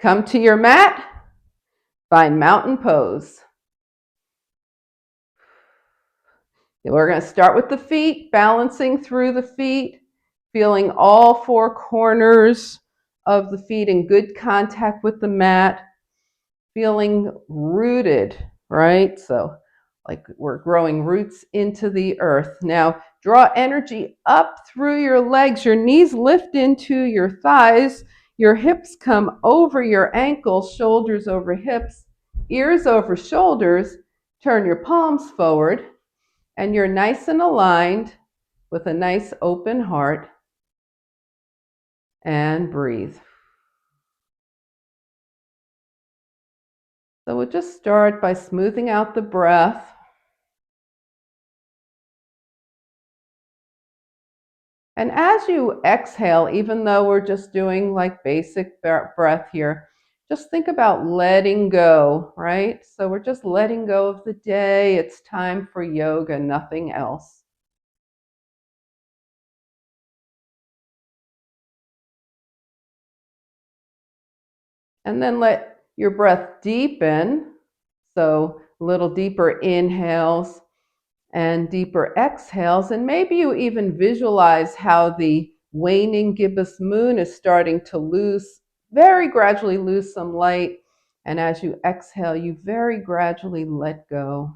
Come to your mat, find mountain pose. We're going to start with the feet, balancing through the feet, feeling all four corners of the feet in good contact with the mat, feeling rooted, right? So like we're growing roots into the earth. Now draw energy up through your legs. Your knees lift into your thighs. Your hips come over your ankles, shoulders over hips, ears over shoulders. Turn your palms forward. And you're nice and aligned with a nice open heart. And breathe. So we'll just start by smoothing out the breath. And as you exhale, even though we're just doing like basic breath here, just think about letting go, right? So we're just letting go of the day. It's time for yoga, nothing else. And then let your breath deepen. So a little deeper inhales and deeper exhales. And maybe you even visualize how the waning gibbous moon is starting to very gradually lose some light. And as you exhale, you very gradually let go.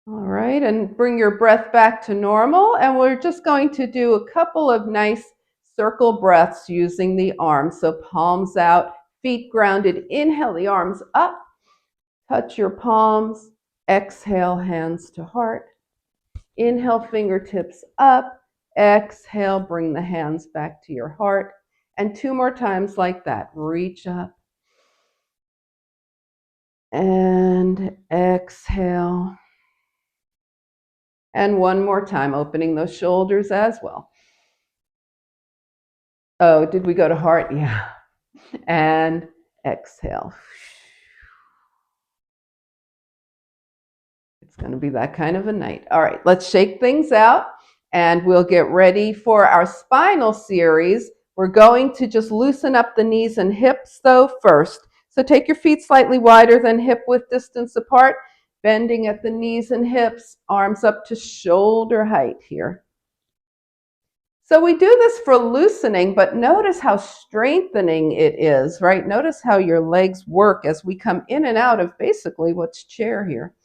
All right, and bring your breath back to normal. And we're just going to do a couple of nice circle breaths using the arms. So palms out, feet grounded. Inhale the arms up. Touch your palms. Exhale, hands to heart. Inhale, fingertips up. Exhale, bring the hands back to your heart. And 2 more times like that. Reach up. And exhale. And 1 more time, opening those shoulders as well. Oh, did we go to heart? Yeah. And exhale. It's going to be that kind of a night. All right, let's shake things out and we'll get ready for our spinal series. We're going to just loosen up the knees and hips though first. So take your feet slightly wider than hip width distance apart, bending at the knees and hips, arms up to shoulder height here. So we do this for loosening, but notice how strengthening it is, right? Notice how your legs work as we come in and out of basically what's chair here.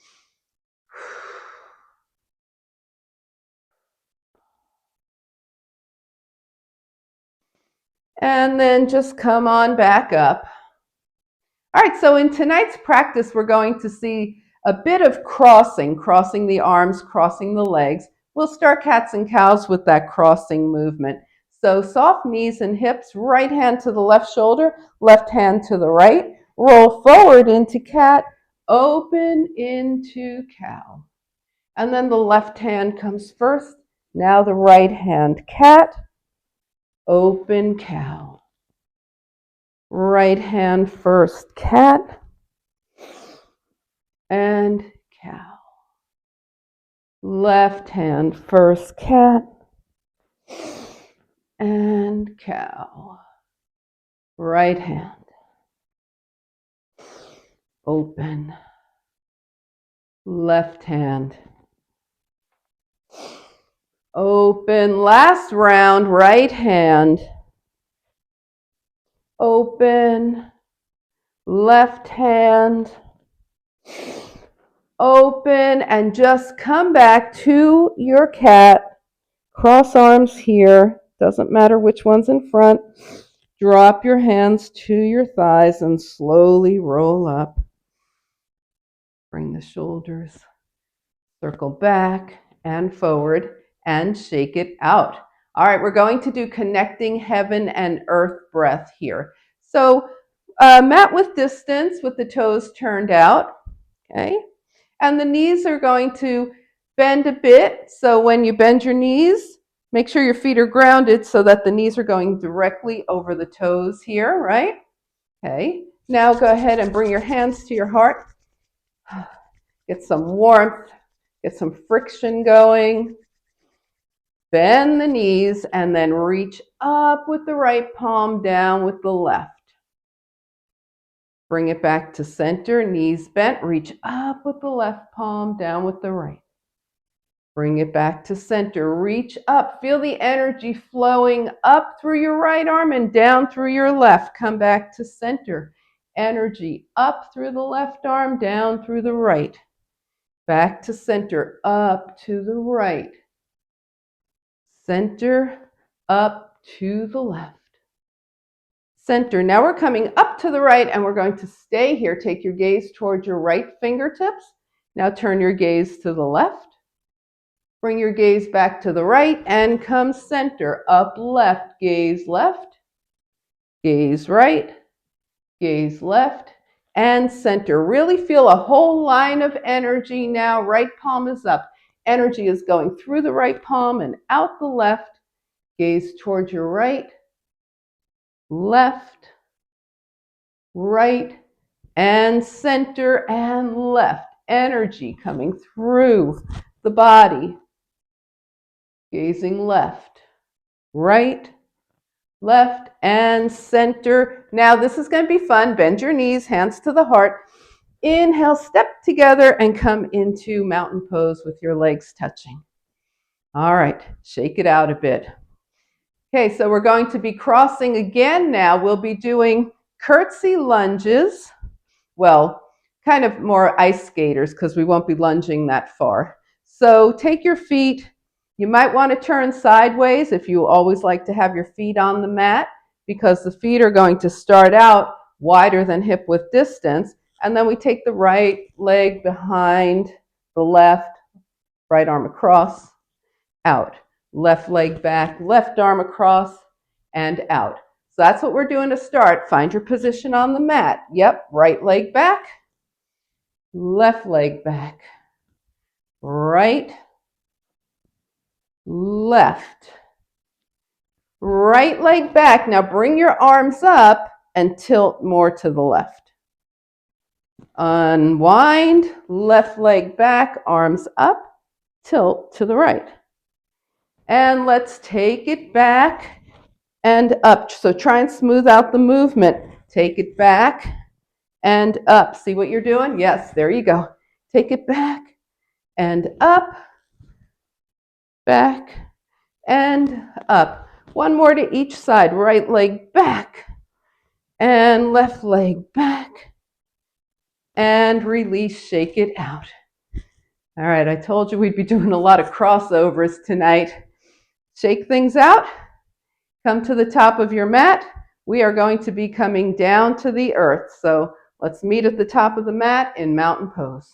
And then just come on back up. All right, so in tonight's practice, we're going to see a bit of crossing the arms, crossing the legs. We'll start cats and cows with that crossing movement. So soft knees and hips, right hand to the left shoulder, left hand to the right. Roll forward into cat, open into cow. And then the left hand comes first. Now the right hand, cat, open cow. Right hand first, cat, and cow. Left hand first, cat, and cow. Right hand, open. Left hand, open. Last round, right hand, open. Left hand, open. And just come back to your cat. Cross arms here. Doesn't matter which one's in front. Drop your hands to your thighs and slowly roll up. Bring the shoulders, circle back and forward, and shake it out. All right, we're going to do connecting heaven and earth breath here. So mat with distance with the toes turned out, okay? And the knees are going to bend a bit. So when you bend your knees, Make sure your feet are grounded so that the knees are going directly over the toes here, right? Okay. Now go ahead and bring your hands to your heart. Get some warmth, get some friction going. Bend the knees and then reach up with the right palm, down with the left. Bring it back to center, knees bent, reach up with the left palm, down with the right. Bring it back to center, reach up, feel the energy flowing up through your right arm and down through your left. Come back to center, energy up through the left arm, down through the right. Back to center, up to the right. Center, up to the left. Center. Now we're coming up to the right and we're going to stay here. Take your gaze towards your right fingertips. Now turn your gaze to the left. Bring your gaze back to the right and come center. Up, left, gaze left, gaze right, gaze left, and center. Really feel a whole line of energy now. Right palm is up. Energy is going through the right palm and out the left. Gaze towards your right, left, right, and center and left. Energy coming through the body. Gazing left, right, left, and center. Now this is going to be fun. Bend your knees, hands to the heart. Inhale, step together and come into mountain pose with your legs touching. All right, shake it out a bit. Okay, so we're going to be crossing again now. We'll be doing curtsy lunges. Well, kind of more ice skaters because we won't be lunging that far. So take your feet. You might want to turn sideways if you always like to have your feet on the mat, because the feet are going to start out wider than hip width distance. And then we take the right leg behind the left, right arm across, out. Left leg back, left arm across, and out. So that's what we're doing to start. Find your position on the mat. Yep, right leg back, left leg back, right, left, right leg back. Now bring your arms up and tilt more to the left. Unwind, left leg back, arms up, tilt to the right. And let's take it back and up. So try and smooth out the movement. Take it back and up. See what you're doing? Yes, there you go. Take it back and up, back and up. One more to each side. Right leg back and left leg back and release, shake it out. All right, I told you we'd be doing a lot of crossovers tonight. Shake things out. Come to the top of your mat. We are going to be coming down to the earth. So let's meet at the top of the mat in mountain pose.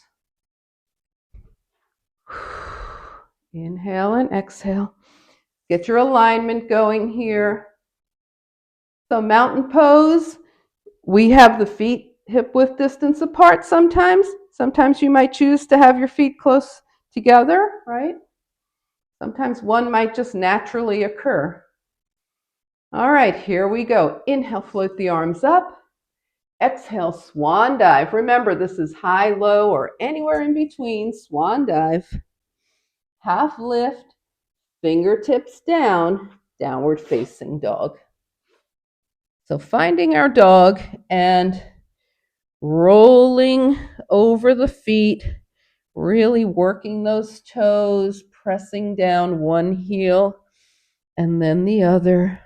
Inhale and exhale. Get your alignment going here. So mountain pose, we have the feet hip width distance apart sometimes. Sometimes you might choose to have your feet close together, right? Sometimes one might just naturally occur. All right, here we go. Inhale, float the arms up. Exhale, swan dive. Remember, this is high, low, or anywhere in between. Swan dive. Half lift, fingertips down, downward facing dog. So finding our dog and rolling over the feet, really working those toes, pressing down one heel and then the other.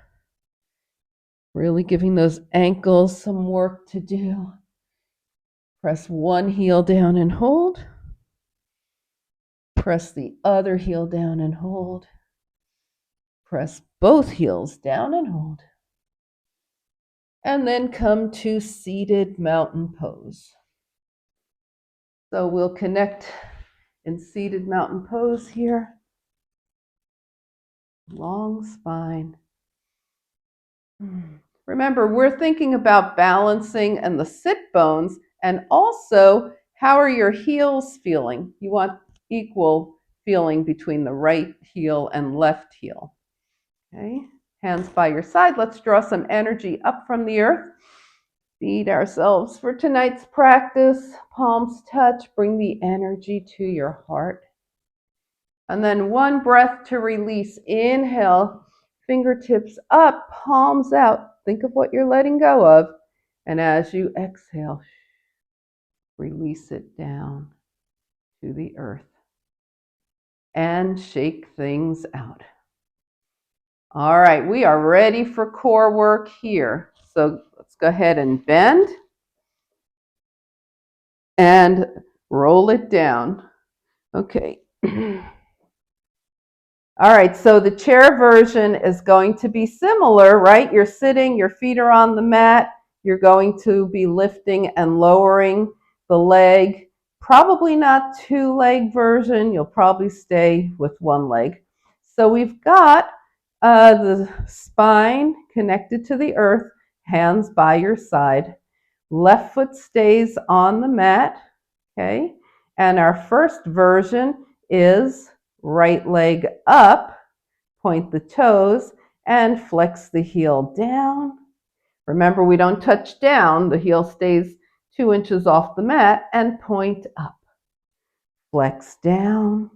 Really giving those ankles some work to do. Press one heel down and hold. Press the other heel down and hold. Press both heels down and hold. And then come to seated mountain pose. So we'll connect in seated mountain pose here. Long spine. Remember, we're thinking about balancing and the sit bones, and also how are your heels feeling? You want equal feeling between the right heel and left heel. Okay, hands by your side. Let's draw some energy up from the earth. Feed ourselves for tonight's practice. Palms touch, bring the energy to your heart. And then one breath to release. Inhale, fingertips up, palms out. Think of what you're letting go of. And as you exhale, release it down to the earth. And shake things out. All right, we are ready for core work here. So let's go ahead and bend and roll it down. Okay. All right, so the chair version is going to be similar, right? You're sitting, your feet are on the mat. You're going to be lifting and lowering the leg. Probably not two-leg version. You'll probably stay with one leg. So we've got the spine connected to the earth, hands by your side. Left foot stays on the mat, okay? And our first version is right leg up, point the toes, and flex the heel down. Remember, we don't touch down. The heel stays 2 inches off the mat, and point up. Flex down,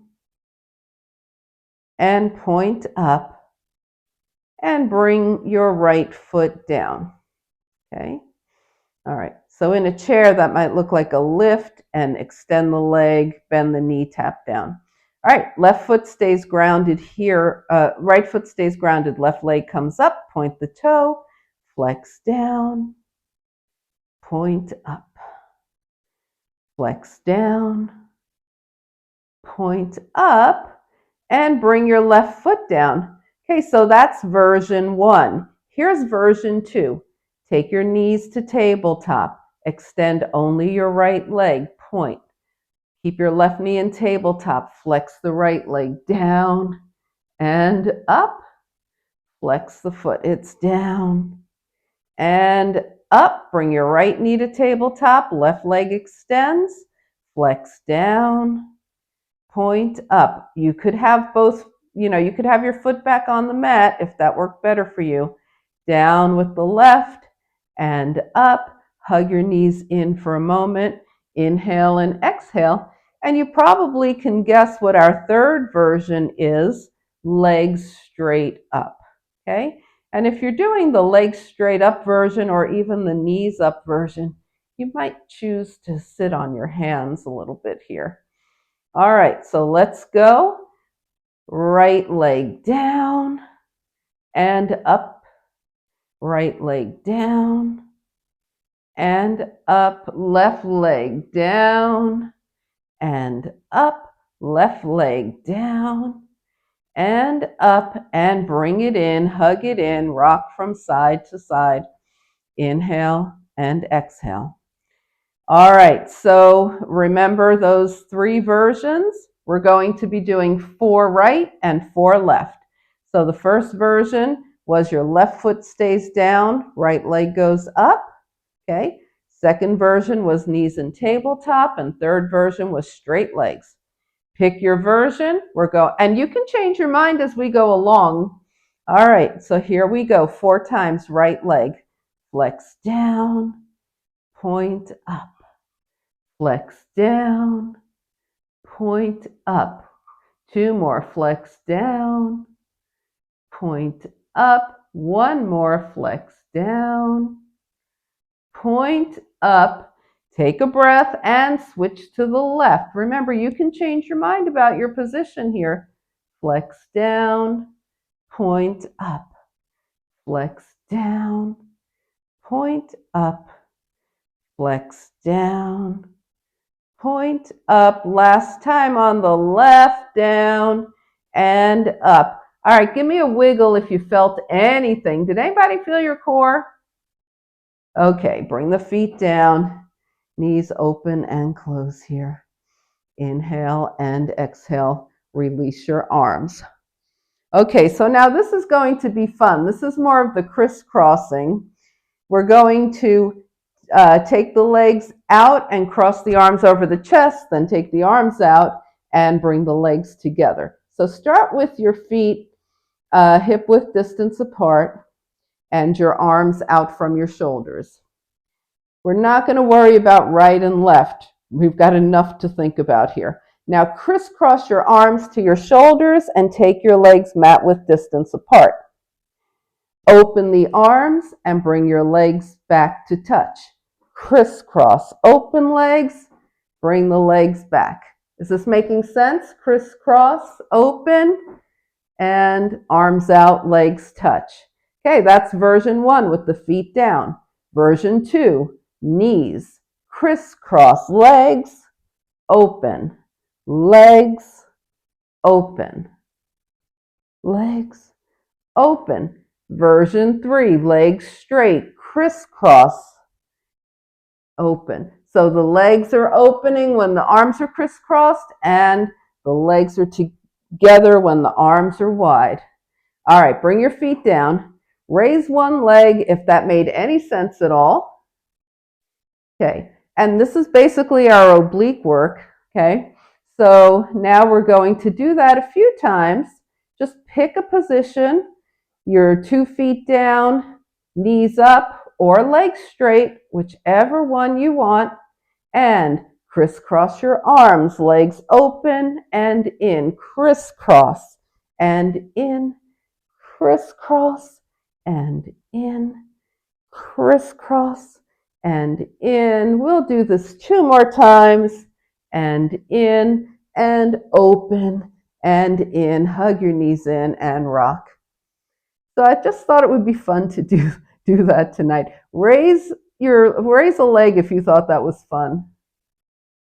and point up, and bring your right foot down, okay? All right, so in a chair, that might look like a lift and extend the leg, bend the knee, tap down. All right, left foot stays grounded here. Right foot stays grounded, left leg comes up, point the toe, flex down, point up, flex down, point up, and bring your left foot down. Okay, so that's version 1. Here's version 2. Take your knees to tabletop. Extend only your right leg, point. Keep your left knee in tabletop. Flex the right leg down and up. Flex the foot. It's down and up. Bring your right knee to tabletop. Left leg extends. Flex down. Point up. You could have both, you could have your foot back on the mat if that worked better for you. Down with the left and up. Hug your knees in for a moment. Inhale and exhale. And you probably can guess what our third version is, legs straight up, okay? And if you're doing the legs straight up version or even the knees up version, you might choose to sit on your hands a little bit here. All right, so let's go. Right leg down and up. Right leg down and up. Left leg down and up. Left leg down and up. And bring it in, hug it in, rock from side to side. Inhale and exhale. All right, so remember those 3 versions. We're going to be doing 4 right and 4 left. So the first version was your left foot stays down, right leg goes up, okay? Second version was knees and tabletop, and third version was straight legs. Pick your version. And you can change your mind as we go along. All right, so here we go. 4 times right leg. Flex down, point up. Flex down, point up. 2 more, flex down, point up. 1 more, flex down, point up. Take a breath and switch to the left. Remember, you can change your mind about your position here. Flex down, point up. Flex down, point up. Flex down, point up. Last time on the left, down and up. All right, give me a wiggle if you felt anything. Did anybody feel your core? Okay, bring the feet down, knees open and close here. Inhale and exhale, release your arms. Okay, so now this is going to be fun. This is more of the crisscrossing. We're going to take the legs out and cross the arms over the chest, then take the arms out and bring the legs together. So start with your feet hip width distance apart, and your arms out from your shoulders. We're not going to worry about right and left. We've got enough to think about here. Now crisscross your arms to your shoulders and take your legs mat width distance apart. Open the arms and bring your legs back to touch. Crisscross, open legs, bring the legs back. Is this making sense? Crisscross, open, and arms out, legs touch. Okay, that's version 1 with the feet down. Version 2, knees, crisscross, legs, open, legs, open, legs, open. Version 3, legs straight, crisscross, open. So the legs are opening when the arms are crisscrossed, and the legs are together when the arms are wide. All right, bring your feet down. Raise one leg if that made any sense at all. Okay, and this is basically our oblique work, okay? So now we're going to do that a few times. Just pick a position, your 2 feet down, knees up, or legs straight, whichever one you want, and crisscross your arms, legs open and in, crisscross and in, crisscross and in, crisscross and in. We'll do this 2 more times, and in and open and in. Hug your knees in and rock. So I just thought it would be fun to do that tonight. Raise a leg if you thought that was fun.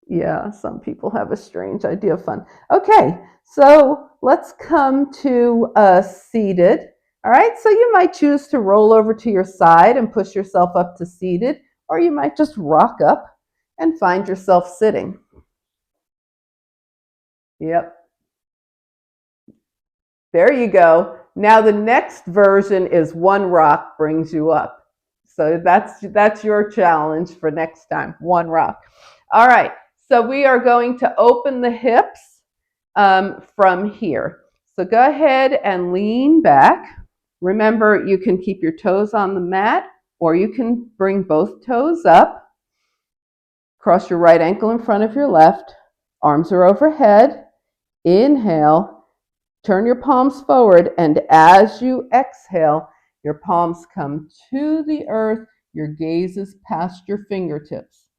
Yeah, some people have a strange idea of fun. Okay, so let's come to seated. All right, so you might choose to roll over to your side and push yourself up to seated, or you might just rock up and find yourself sitting. Yep. There you go. Now the next version is one rock brings you up. So that's your challenge for next time, one rock. All right, so we are going to open the hips from here. So go ahead and lean back. Remember, you can keep your toes on the mat, or you can bring both toes up. Cross your right ankle in front of your left. Arms are overhead. Inhale. Turn your palms forward, and as you exhale, your palms come to the earth. Your gaze is past your fingertips.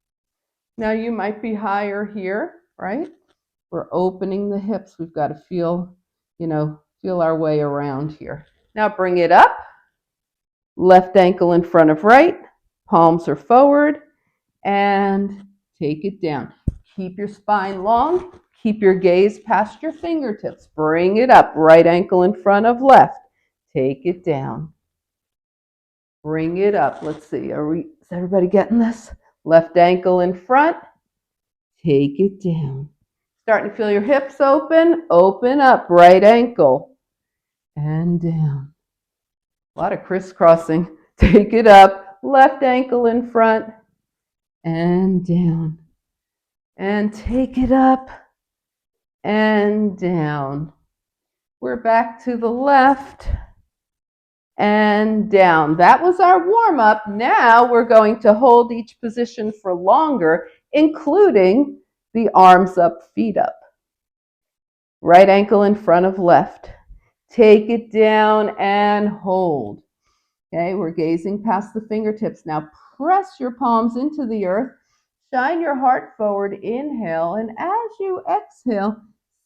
Now you might be higher here, right? We're opening the hips. We've got to feel our way around here. Now bring it up. Left ankle in front of right. Palms are forward, and take it down. Keep your spine long. Keep your gaze past your fingertips. Bring it up. Right ankle in front of left. Take it down. Bring it up. Let's see. Is everybody getting this? Left ankle in front. Take it down. Starting to feel your hips open. Open up. Right ankle. And down. A lot of crisscrossing. Take it up. Left ankle in front. And down. And take it up. And down. We're back to the left and down. That was our warm-up. Now we're going to hold each position for longer, including the arms up, feet up. Right ankle in front of left. Take it down and hold. Okay, we're gazing past the fingertips. Now press your palms into the earth. Shine your heart forward. Inhale, and as you exhale,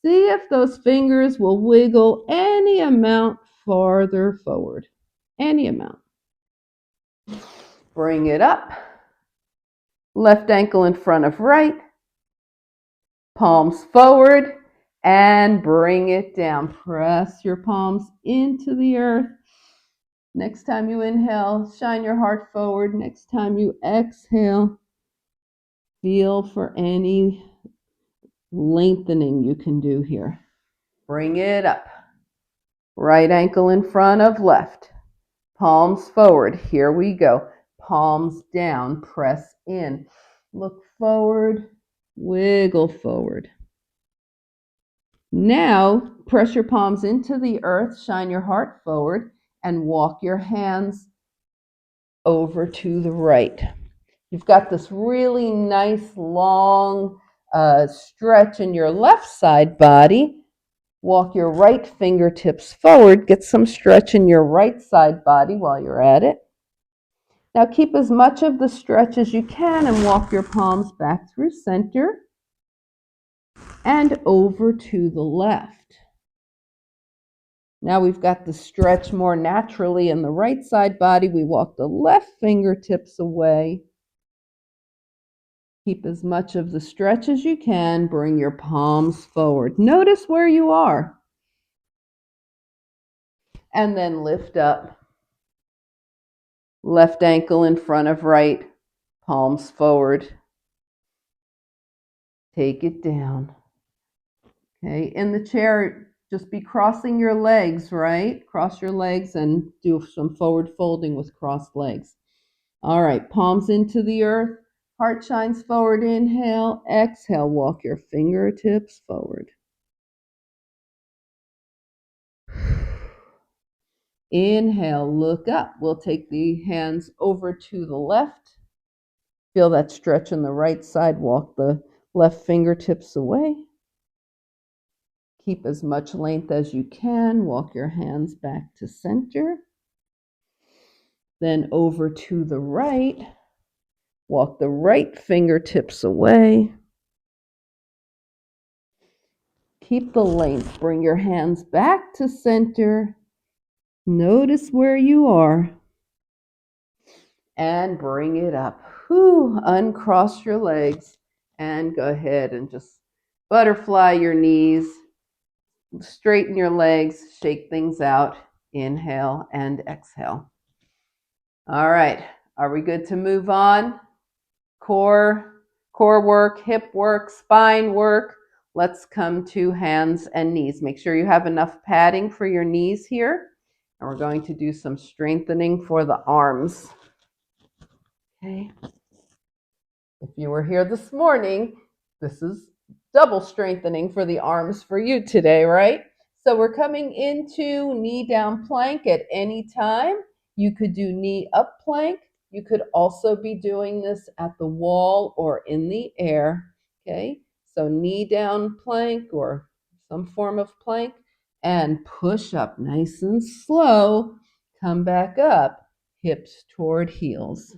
see if those fingers will wiggle any amount farther forward. Any amount. Bring it up. Left ankle in front of right. Palms forward and bring it down. Press your palms into the earth. Next time you inhale, shine your heart forward. Next time you exhale, feel for any lengthening you can do here. Bring it up. Right ankle in front of left. Palms forward. Here we go. Palms down. Press in. Look forward. Wiggle forward. Now, press your palms into the earth, shine your heart forward, and walk your hands over to the right. You've got this really nice long stretch in your left side body. Walk your right fingertips forward. Get some stretch in your right side body while you're at it. Now keep as much of the stretch as you can and walk your palms back through center and over to the left. Now we've got the stretch more naturally in the right side body. We walk the left fingertips away. Keep as much of the stretch as you can. Bring your palms forward. Notice where you are. And then lift up. Left ankle in front of right. Palms forward. Take it down. Okay, in the chair, just be crossing your legs, right? Cross your legs and do some forward folding with crossed legs. All right, palms into the earth. Heart shines forward. Inhale. Exhale. Walk your fingertips forward. Inhale, look up. We'll take the hands over to the left. Feel that stretch in the right side. Walk the left fingertips away. Keep as much length as you can. Walk your hands back to center. Then over to the right. Walk the right fingertips away. Keep the length. Bring your hands back to center. Notice where you are. And bring it up. Uncross your legs and go ahead and just butterfly your knees. Straighten your legs. Shake things out. Inhale and exhale. All right. Are we good to move on? Core work, hip work, spine work. Let's come to hands and knees. Make sure you have enough padding for your knees here. And we're going to do some strengthening for the arms. Okay. If you were here this morning, this is double strengthening for the arms for you today, right? So we're coming into knee down plank at any time. You could do knee up plank. You could also be doing this at the wall or in the air, okay? So knee down plank or some form of plank and push up nice and slow. Come back up, hips toward heels.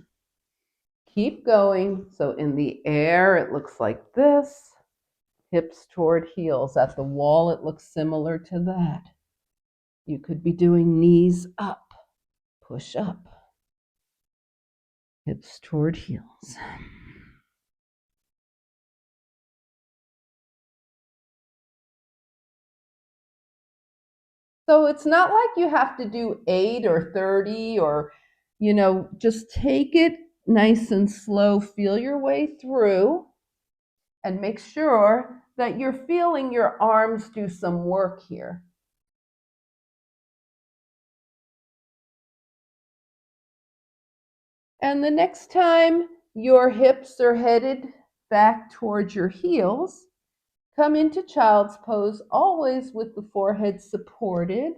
Keep going. So in the air, it looks like this. Hips toward heels. At the wall, it looks similar to that. You could be doing knees up. Push up. Hips toward heels. So it's not like you have to do 8 or 30 or, just take it nice and slow. Feel your way through and make sure that you're feeling your arms do some work here. And the next time your hips are headed back towards your heels, come into child's pose, always with the forehead supported.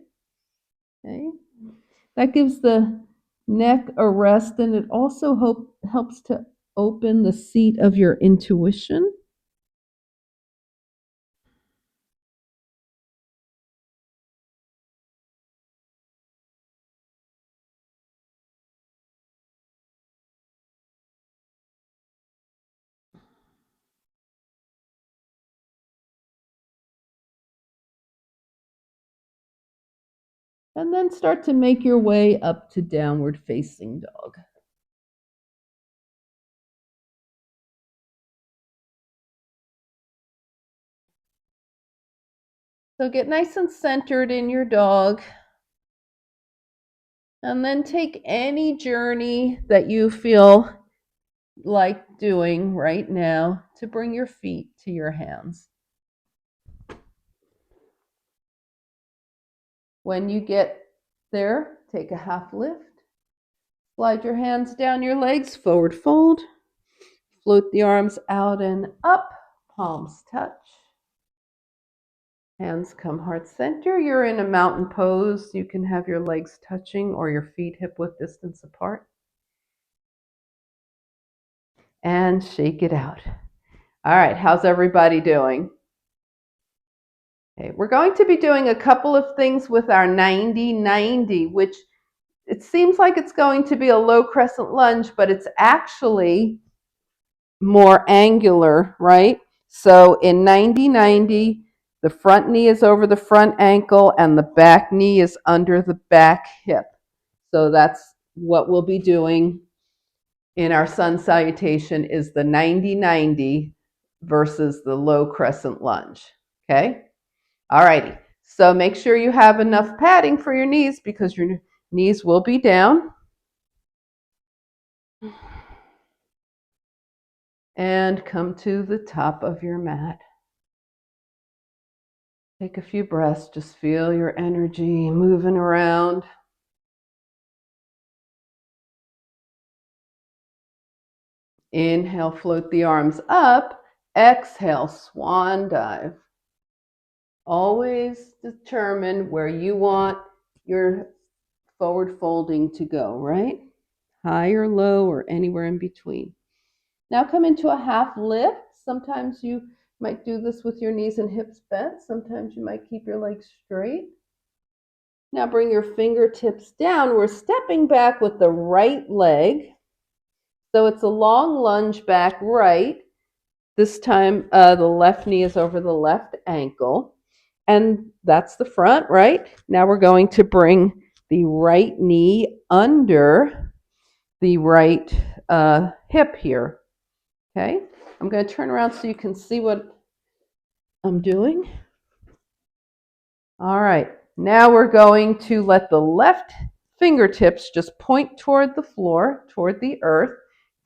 Okay? That gives the neck a rest, and it also helps to open the seat of your intuition. And then start to make your way up to downward facing dog. So get nice and centered in your dog. And then take any journey that you feel like doing right now to bring your feet to your hands. When you get there, take a half lift. Slide your hands down your legs, forward fold. Float the arms out and up, palms touch. Hands come heart center. You're in a mountain pose. You can have your legs touching or your feet hip width distance apart. And shake it out. All right, how's everybody doing? Okay, we're going to be doing a couple of things with our 90-90, which it seems like it's going to be a low crescent lunge, but it's actually more angular, right? So in 90-90, the front knee is over the front ankle and the back knee is under the back hip. So that's what we'll be doing in our sun salutation is the 90-90 versus the low crescent lunge, okay? All righty, so make sure you have enough padding for your knees because your knees will be down. And come to the top of your mat. Take a few breaths, just feel your energy moving around. Inhale, float the arms up. Exhale, swan dive. Always determine where you want your forward folding to go, right? High or low or anywhere in between. Now come into a half lift. Sometimes you might do this with your knees and hips bent. Sometimes you might keep your legs straight. Now bring your fingertips down. We're stepping back with the right leg. So it's a long lunge back right. This time the left knee is over the left ankle. And that's the front, right? Now we're going to bring the right knee under the right hip here. Okay? I'm going to turn around so you can see what I'm doing. All right. Now we're going to let the left fingertips just point toward the floor, toward the earth.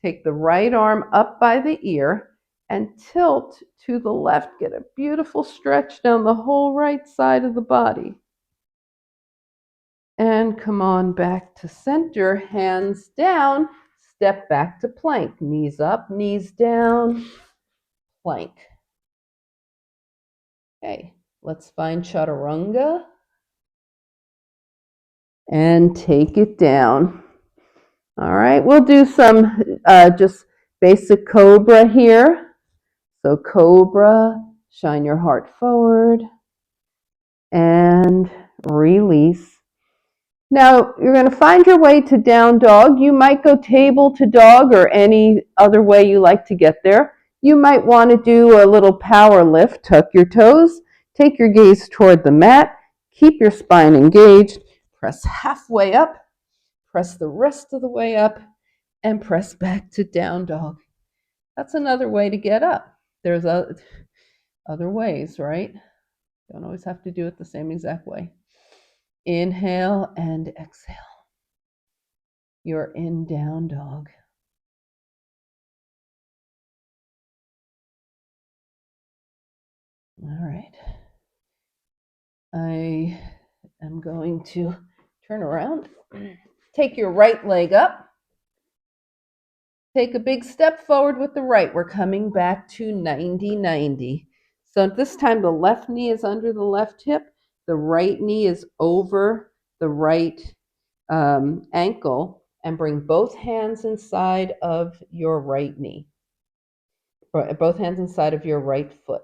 Take the right arm up by the ear and tilt to the left. Get a beautiful stretch down the whole right side of the body. And come on back to center, hands down, step back to plank. Knees up, knees down, plank. Okay, let's find chaturanga. And take it down. All right, we'll do some just basic cobra here. So cobra, shine your heart forward and release. Now you're going to find your way to down dog. You might go table to dog or any other way you like to get there. You might want to do a little power lift. Tuck your toes, take your gaze toward the mat, keep your spine engaged, press halfway up, press the rest of the way up, and press back to down dog. That's another way to get up. There's other ways, right? Don't always have to do it the same exact way. Inhale and exhale. You're in down dog. All right. I am going to turn around. Take your right leg up. Take a big step forward with the right. We're coming back to 90-90. So this time the left knee is under the left hip. The right knee is over the right ankle. And bring both hands inside of your right knee. Both hands inside of your right foot.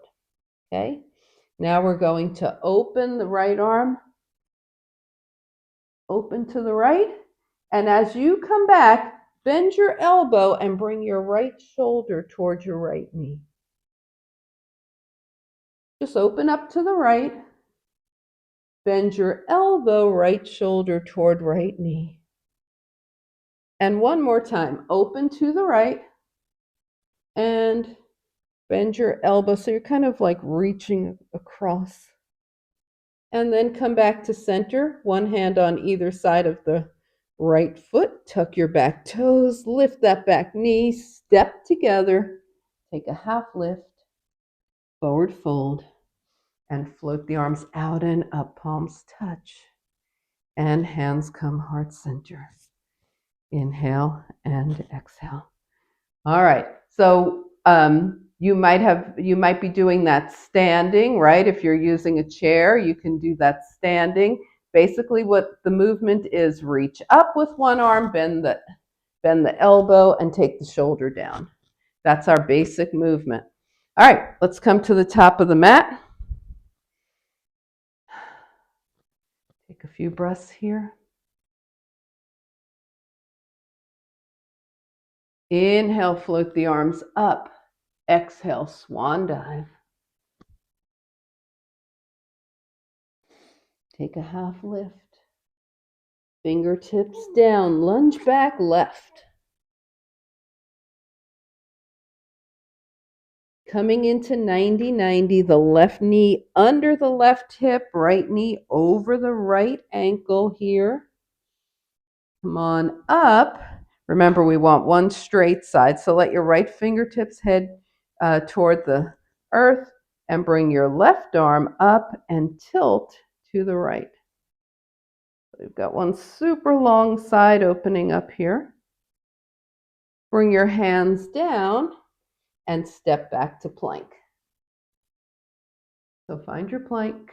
Okay? Now we're going to open the right arm. Open to the right. And as you come back, bend your elbow and bring your right shoulder towards your right knee. Just open up to the right. Bend your elbow, right shoulder toward right knee. And one more time, open to the right and bend your elbow so you're kind of like reaching across. And then come back to center, one hand on either side of the right foot. Tuck your back toes, lift that back knee, step together, take a half lift, forward fold, and float the arms out and up, palms touch, and hands come heart center. Inhale and exhale. All right, so You might be doing that standing, right? If you're using a chair, you can do that standing. Basically what the movement is, reach up with one arm, bend the elbow, and take the shoulder down. That's our basic movement. All right, let's come to the top of the mat. Take a few breaths here. Inhale, float the arms up. Exhale, swan dive. Take a half lift. Fingertips down, lunge back left. Coming into 90-90, the left knee under the left hip, right knee over the right ankle here. Come on up. Remember, we want one straight side, so let your right fingertips head toward the earth and bring your left arm up and tilt to the right. We've got one super long side opening up here. Bring your hands down and step back to plank. So find your plank.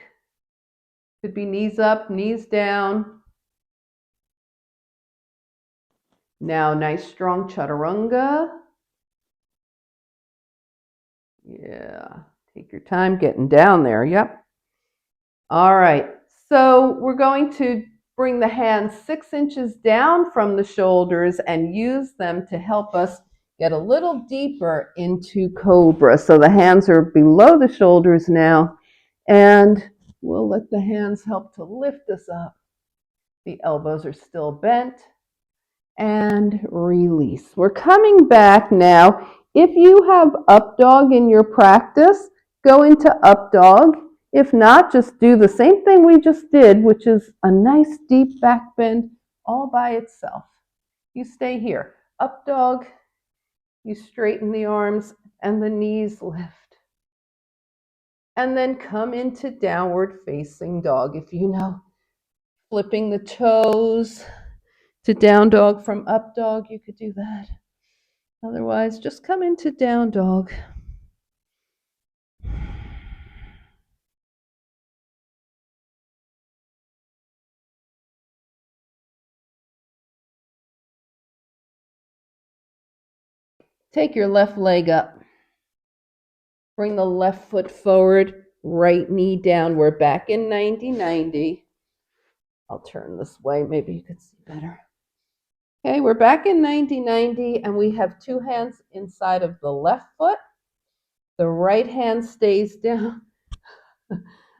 Could be knees up, knees down. Now, nice strong chaturanga. Yeah, take your time getting down there. Yep. All right, so we're going to bring the hands 6 inches down from the shoulders and use them to help us get a little deeper into cobra. So the hands are below the shoulders now, and we'll let the hands help to lift us up. The elbows are still bent, and release. We're coming back now. If you have up dog in your practice, go into up dog. If not, just do the same thing we just did, which is a nice deep back bend all by itself. You stay here. Up dog, you straighten the arms and the knees lift. And then come into downward facing dog. If you know, flipping the toes to down dog from up dog, you could do that. Otherwise, just come into down dog. Take your left leg up. Bring the left foot forward, right knee down. We're back in 90-90. I'll turn this way, maybe you can see better. Okay, we're back in 90-90, and we have 2 hands inside of the left foot. The right hand stays down.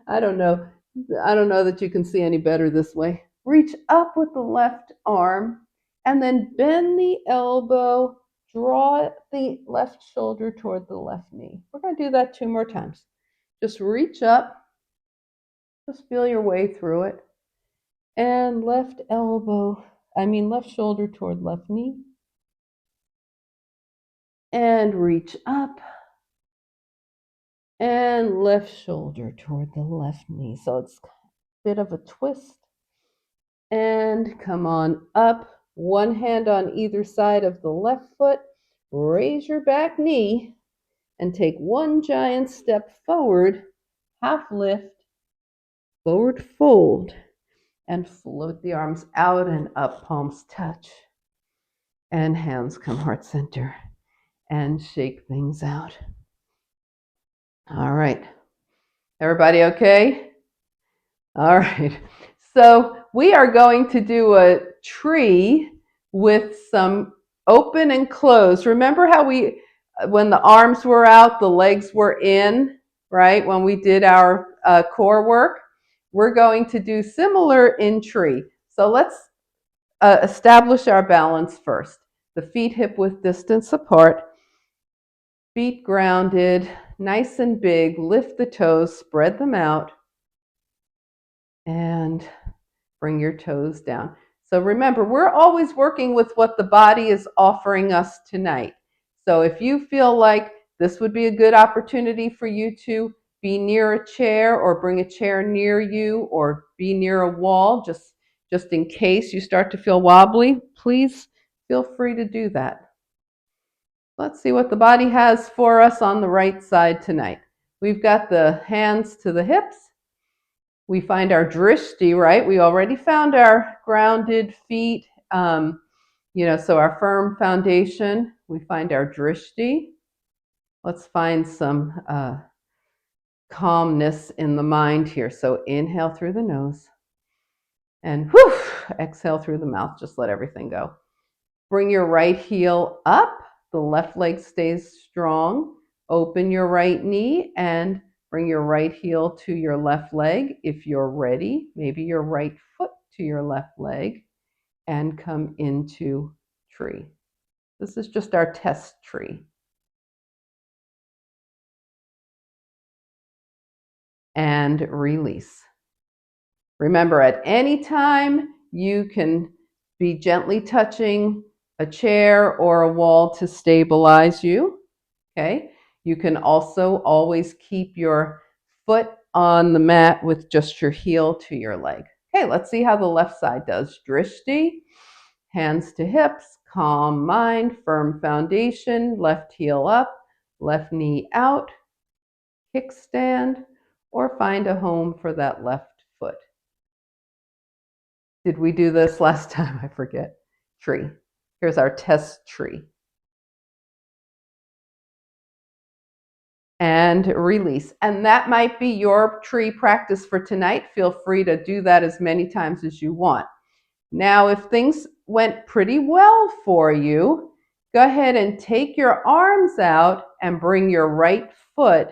I don't know that you can see any better this way. Reach up with the left arm, and then bend the elbow. Draw the left shoulder toward the left knee. We're going to do that 2 more times. Just reach up. Just feel your way through it. And left shoulder toward left knee. And reach up. And left shoulder toward the left knee. So it's a bit of a twist. And come on up. One hand on either side of the left foot. Raise your back knee and take one giant step forward, half lift, forward fold, and float the arms out and up, palms touch. And hands come heart center and shake things out. All right. Everybody okay? All right. So we are going to do a tree with some open and closed. Remember how when the arms were out, the legs were in, right? When we did our core work, we're going to do similar in tree. So let's establish our balance first. The feet hip width distance apart, feet grounded, nice and big. Lift the toes, spread them out, and bring your toes down. So remember, we're always working with what the body is offering us tonight. So if you feel like this would be a good opportunity for you to be near a chair or bring a chair near you or be near a wall, just in case you start to feel wobbly, please feel free to do that. Let's see what the body has for us on the right side tonight. We've got the hands to the hips. We find our drishti, right? We already found our grounded feet, so our firm foundation. We find our drishti. Let's find some calmness in the mind here. So inhale through the nose and whew, exhale through the mouth. Just let everything go. Bring your right heel up. The left leg stays strong. Open your right knee and bring your right heel to your left leg. If you're ready, maybe your right foot to your left leg and come into tree. This is just our test tree. And release. Remember, at any time, you can be gently touching a chair or a wall to stabilize you. Okay. You can also always keep your foot on the mat with just your heel to your leg. Okay, let's see how the left side does. Drishti, hands to hips, calm mind, firm foundation, left heel up, left knee out, kickstand, or find a home for that left foot. Did we do this last time? I forget. Tree. Here's our test tree. And release. And that might be your tree practice for tonight. Feel free to do that as many times as you want. Now, if things went pretty well for you, go ahead and take your arms out and bring your right foot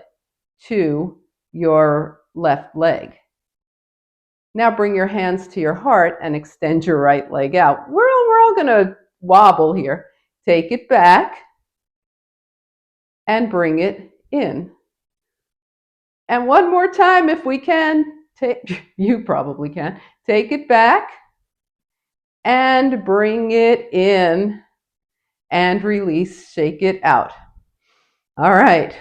to your left leg. Now bring your hands to your heart and extend your right leg out. We're all going to wobble here. Take it back and bring it in. And one more time if we can. You probably can. Take it back and bring it in and release. Shake it out. All right.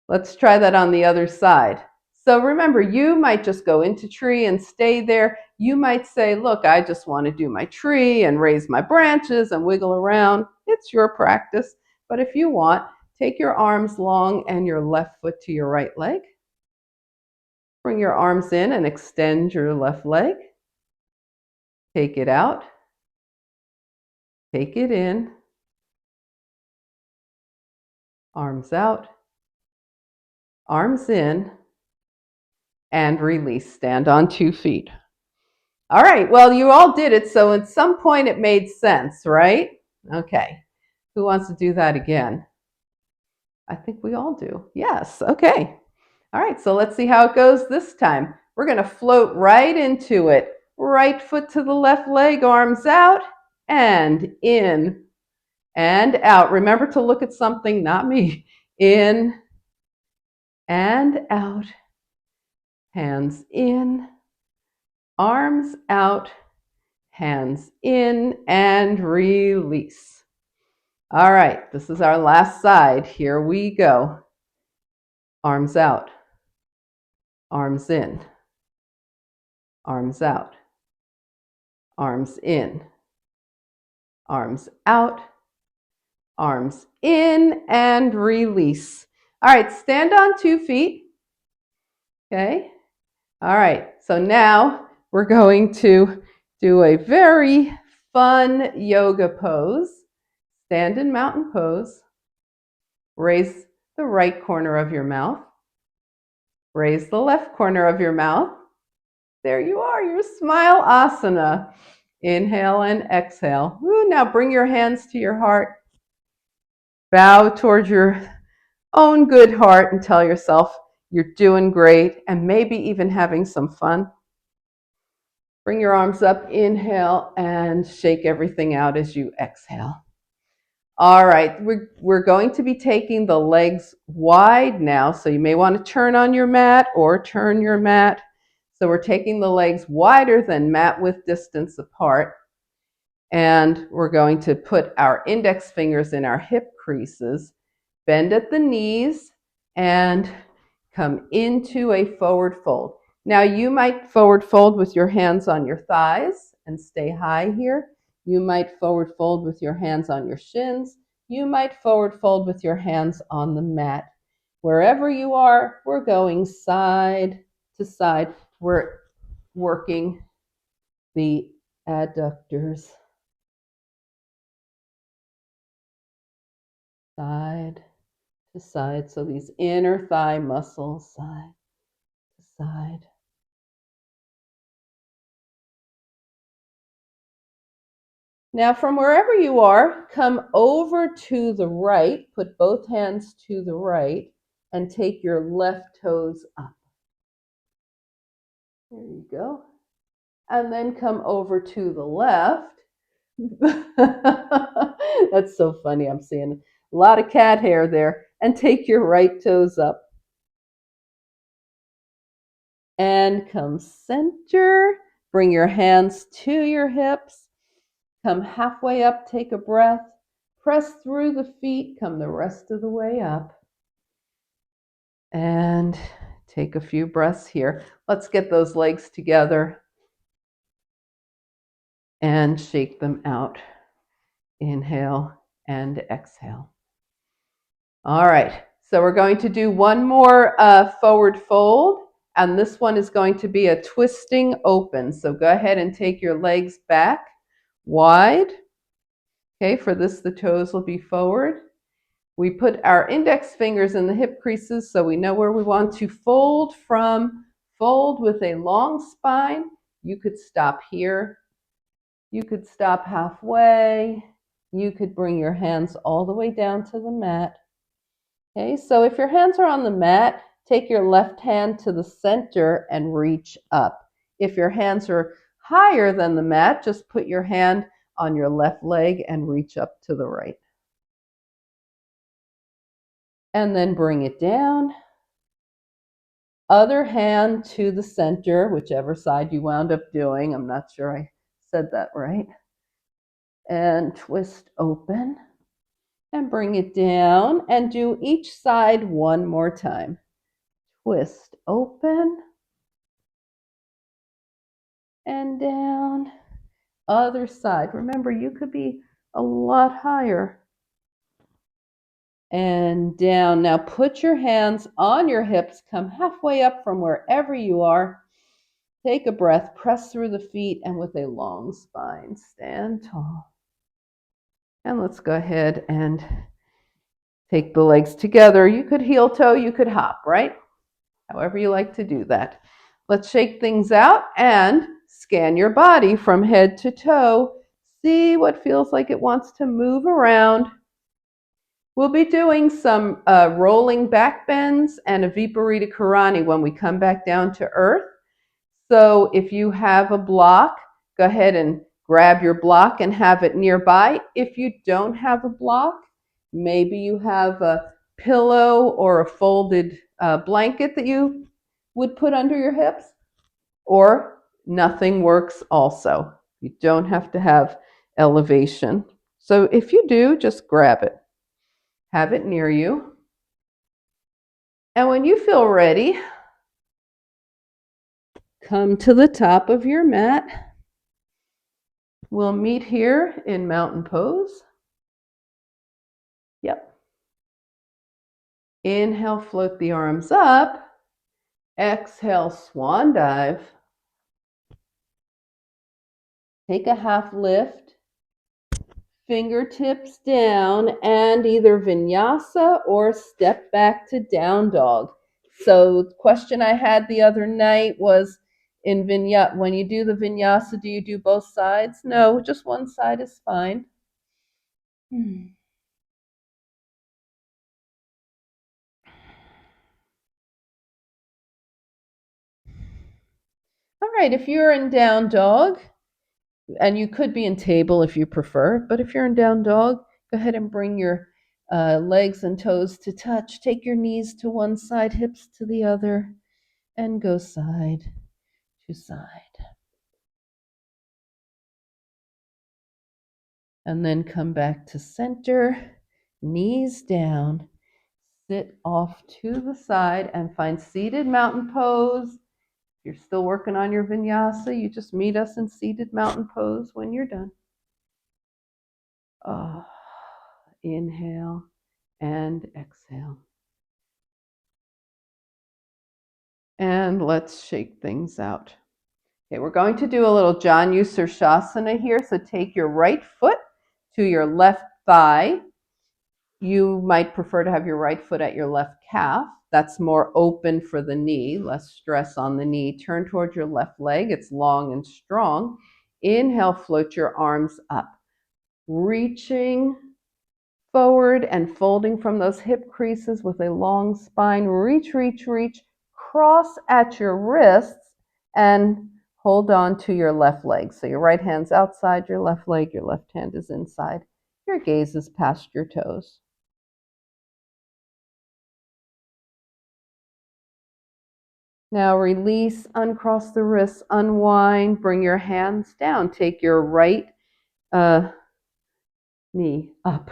Let's try that on the other side. So remember, you might just go into tree and stay there. You might say, look, I just want to do my tree and raise my branches and wiggle around. It's your practice. But if you want, take your arms long and your left foot to your right leg. Bring your arms in and extend your left leg. Take it out. Take it in. Arms out. Arms in. And release. Stand on 2 feet. All right, well, you all did it, so at some point it made sense, right? Okay, who wants to do that again? I think we all do. Yes, okay. All right, so let's see how it goes this time. We're going to float right into it. Right foot to the left leg, arms out, and in and out. Remember to look at something, not me. In and out. Hands in, arms out, hands in, and release. All right, this is our last side. Here we go. Arms out, arms in, arms out, arms in, arms out, arms in, and release. All right, stand on 2 feet. Okay. All right, so now we're going to do a very fun yoga pose. Stand in mountain pose. Raise the right corner of your mouth. Raise the left corner of your mouth. There you are, your smile asana. Inhale and exhale. Woo, now bring your hands to your heart. Bow towards your own good heart and tell yourself you're doing great and maybe even having some fun. Bring your arms up, inhale, and shake everything out as you exhale. All right, we're going to be taking the legs wide now, so you may want to turn on your mat or turn your mat. So we're taking the legs wider than mat width distance apart, and we're going to put our index fingers in our hip creases, bend at the knees, and come into a forward fold. Now you might forward fold with your hands on your thighs and stay high here. You might forward fold with your hands on your shins. you might forward fold with your hands on the mat. Wherever you are, we're going side to side. We're working the adductors. Side to side. So these inner thigh muscles, side to side. Now, from wherever you are, come over to the right, put both hands to the right, and take your left toes up. There you go. And then come over to the left. That's so funny. I'm seeing a lot of cat hair there. And take your right toes up. And come center. Bring your hands to your hips. Come halfway up, take a breath. Press through the feet, come the rest of the way up. And take a few breaths here. Let's get those legs together and shake them out. Inhale and exhale. All right, so we're going to do one more forward fold, and this one is going to be a twisting open. So go ahead and take your legs back wide. Okay, for this, the toes will be forward. We put our index fingers in the hip creases so we know where we want to fold from. Fold with a long spine. You could stop here. You could stop halfway. You could bring your hands all the way down to the mat. Okay, so if your hands are on the mat, take your left hand to the center and reach up. If your hands are higher than the mat, just put your hand on your left leg and reach up to the right. And then bring it down. Other hand to the center, whichever side you wound up doing. I'm not sure I said that right. And twist open. And bring it down. And do each side one more time. Twist open. And down. Other side. Remember, you could be a lot higher. And down. Now put your hands on your hips. Come halfway up from wherever you are. Take a breath. Press through the feet and with a long spine. Stand tall. And let's go ahead and take the legs together. You could heel toe, you could hop, right? However you like to do that. Let's shake things out and scan your body from head to toe. See what feels like it wants to move around. We'll be doing some rolling back bends and a Viparita Karani when we come back down to earth. So if you have a block, go ahead and grab your block and have it nearby. If you don't have a block, maybe you have a pillow or a folded blanket that you would put under your hips, or nothing works also. You don't have to have elevation. So if you do, just grab it. Have it near you. And when you feel ready, come to the top of your mat. We'll meet here in mountain pose. Yep. Inhale, float the arms up. Exhale, swan dive. Take a half lift. Fingertips down and either vinyasa or step back to down dog. So the question I had the other night was, in vinyasa, when you do the vinyasa, do you do both sides? No, just one side is fine. All right, if you're in down dog, and you could be in table if you prefer, but if you're in down dog, go ahead and bring your legs and toes to touch. Take your knees to one side, hips to the other, and go side to side. And then come back to center, knees down, sit off to the side and find seated mountain pose. If you're still working on your vinyasa, you just meet us in seated mountain pose when you're done. Inhale and exhale. And let's shake things out. Okay, we're going to do a little Janu Sirsasana here. So take your right foot to your left thigh. You might prefer to have your right foot at your left calf. That's more open for the knee, less stress on the knee. Turn towards your left leg. It's long and strong. Inhale, float your arms up, reaching forward and folding from those hip creases with a long spine. Reach, reach, reach. Cross at your wrists and hold on to your left leg. So your right hand's outside your left leg, your left hand is inside. Your gaze is past your toes. Now release, uncross the wrists, unwind, bring your hands down. Take your right knee up.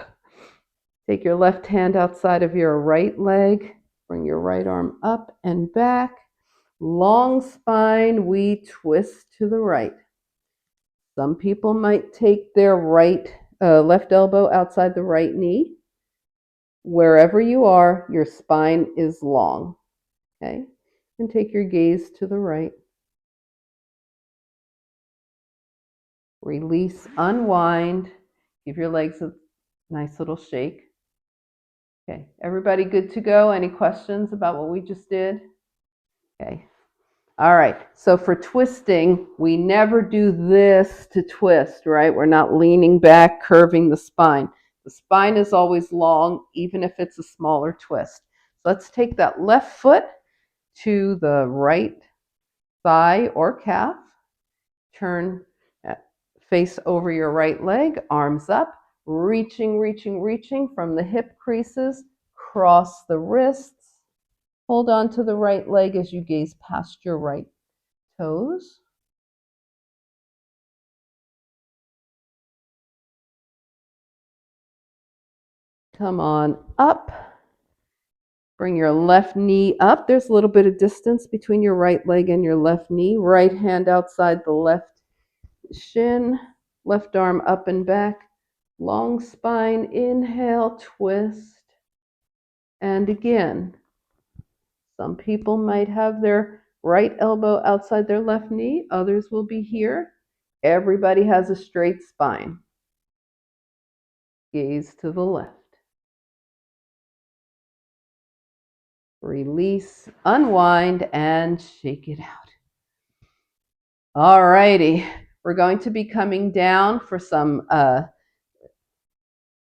Take your left hand outside of your right leg. Bring your right arm up and back. Long spine, we twist to the right. Some people might take their left elbow outside the right knee. Wherever you are, your spine is long. Okay? And take your gaze to the right. Release, unwind. Give your legs a nice little shake. Okay, everybody good to go? Any questions about what we just did? Okay. All right, so for twisting, we never do this to twist, right? We're not leaning back, curving the spine. The spine is always long, even if it's a smaller twist. So let's take that left foot to the right thigh or calf. Turn face over your right leg, arms up, reaching, reaching, reaching from the hip creases, cross the wrists. Hold on to the right leg as you gaze past your right toes. Come on up. Bring your left knee up. There's a little bit of distance between your right leg and your left knee. Right hand outside the left shin. Left arm up and back. Long spine. Inhale, twist. And again, some people might have their right elbow outside their left knee. Others will be here. Everybody has a straight spine. Gaze to the left. Release, unwind, and shake it out. All righty. We're going to be coming down for some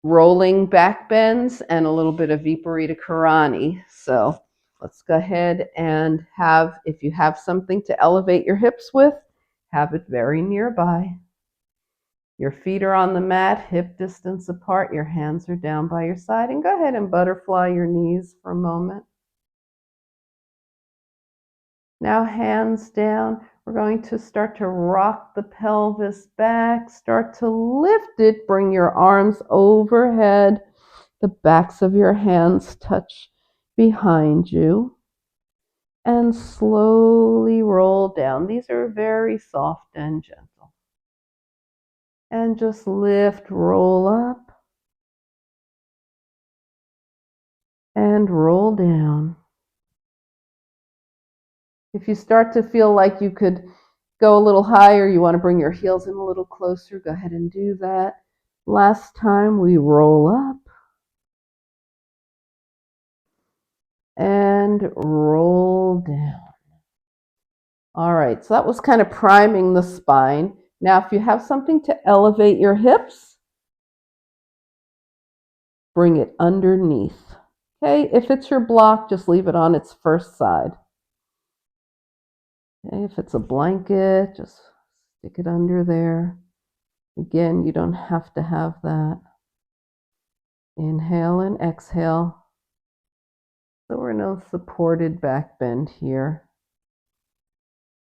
rolling back bends and a little bit of Viparita Karani. So let's go ahead and if you have something to elevate your hips with, have it very nearby. Your feet are on the mat, hip distance apart, your hands are down by your side, and go ahead and butterfly your knees for a moment. Now hands down, we're going to start to rock the pelvis back, start to lift it, bring your arms overhead, the backs of your hands touch behind you, and slowly roll down. These are very soft and gentle. And just lift, roll up, and roll down. If you start to feel like you could go a little higher, you want to bring your heels in a little closer, go ahead and do that. Last time we roll up and roll down. All right, so that was kind of priming the spine. Now, if you have something to elevate your hips, bring it underneath. Okay, if it's your block, just leave it on its first side. Okay, if it's a blanket, just stick it under there. Again, you don't have to have that. Inhale and exhale. So we're in a supported back bend here.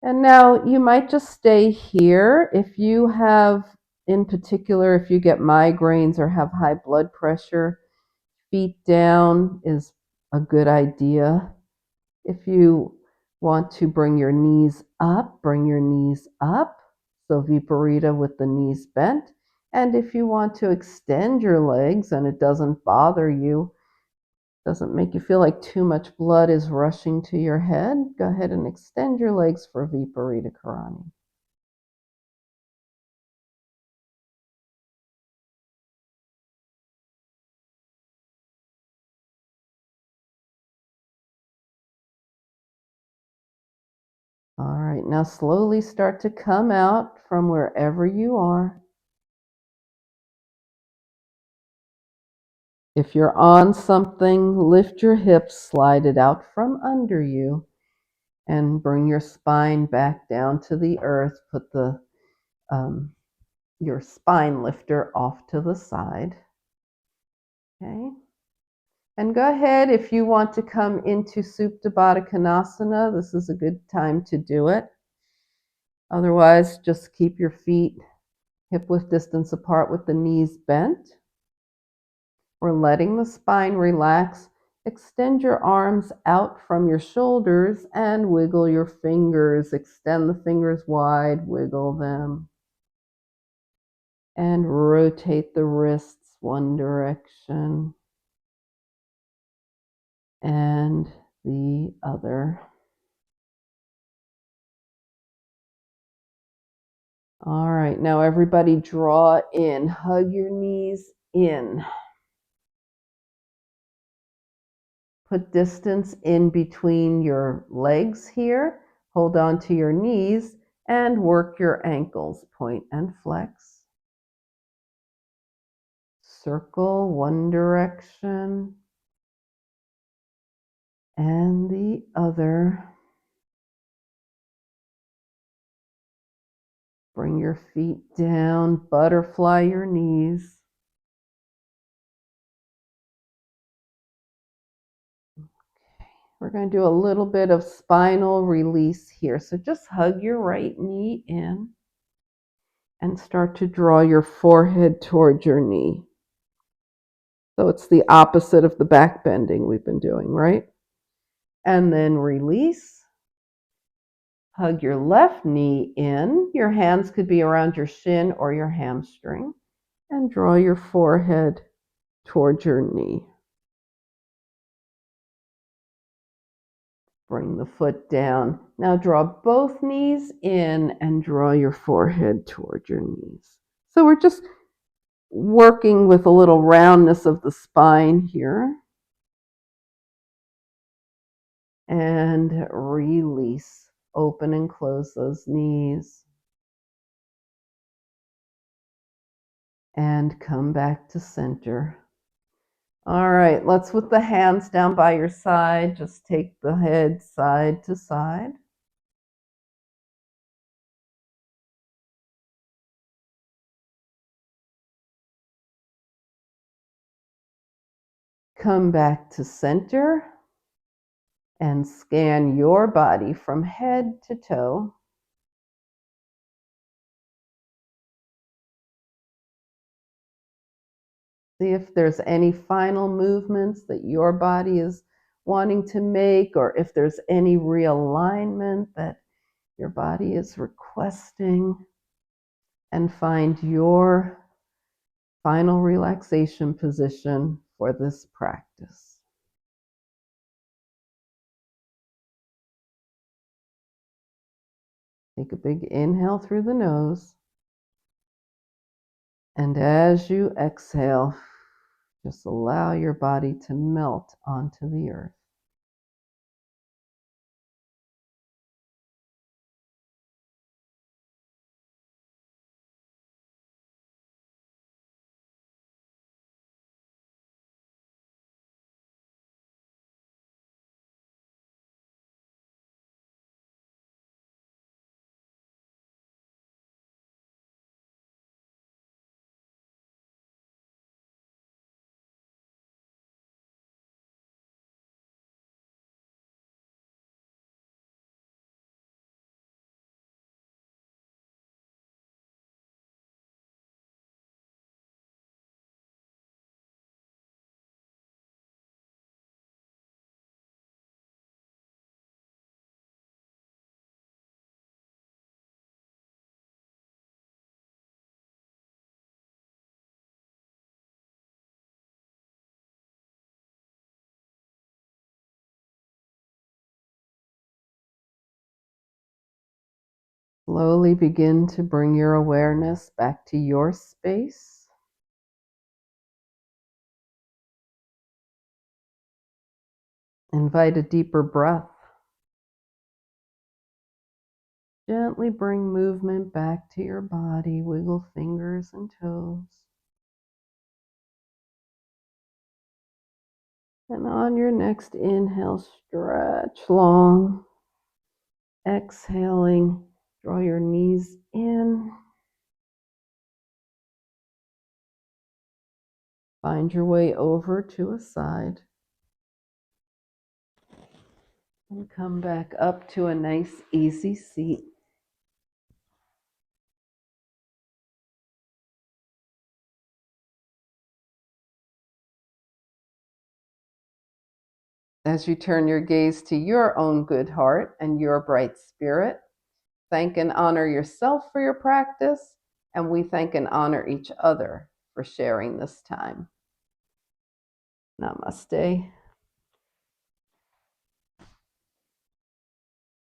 And now you might just stay here. If you have, in particular, if you get migraines or have high blood pressure, feet down is a good idea. If you want to bring your knees up, bring your knees up. So Viparita with the knees bent. And if you want to extend your legs and it doesn't bother you, doesn't make you feel like too much blood is rushing to your head, go ahead and extend your legs for Viparita Karani. All right, now slowly start to come out from wherever you are. If you're on something, lift your hips, slide it out from under you, and bring your spine back down to the earth. Put your spine lifter off to the side. Okay. And go ahead, if you want to come into Supta Baddha Konasana, this is a good time to do it. Otherwise, just keep your feet hip-width distance apart with the knees bent. We're letting the spine relax. Extend your arms out from your shoulders and wiggle your fingers. Extend the fingers wide, wiggle them. And rotate the wrists one direction and the other. All right, now everybody draw in. Hug your knees in. Put distance in between your legs here. Hold on to your knees and work your ankles. Point and flex. Circle one direction and the other. Bring your feet down, butterfly your knees. We're going to do a little bit of spinal release here. So just hug your right knee in and start to draw your forehead towards your knee. So it's the opposite of the back bending we've been doing, right? And then release. Hug your left knee in. Your hands could be around your shin or your hamstring. And draw your forehead towards your knee. Bring the foot down. Now draw both knees in and draw your forehead toward your knees. So we're just working with a little roundness of the spine here. And release. Open and close those knees. And come back to center. All right, let's with the hands down by your side, just take the head side to side. Come back to center and scan your body from head to toe. See if there's any final movements that your body is wanting to make, or if there's any realignment that your body is requesting, and find your final relaxation position for this practice. Take a big inhale through the nose. And as you exhale, just allow your body to melt onto the earth. Slowly begin to bring your awareness back to your space. Invite a deeper breath. Gently bring movement back to your body. Wiggle fingers and toes. And on your next inhale, stretch long. Exhaling, draw your knees in. Find your way over to a side. And come back up to a nice, easy seat. As you turn your gaze to your own good heart and your bright spirit, thank and honor yourself for your practice, and we thank and honor each other for sharing this time. Namaste.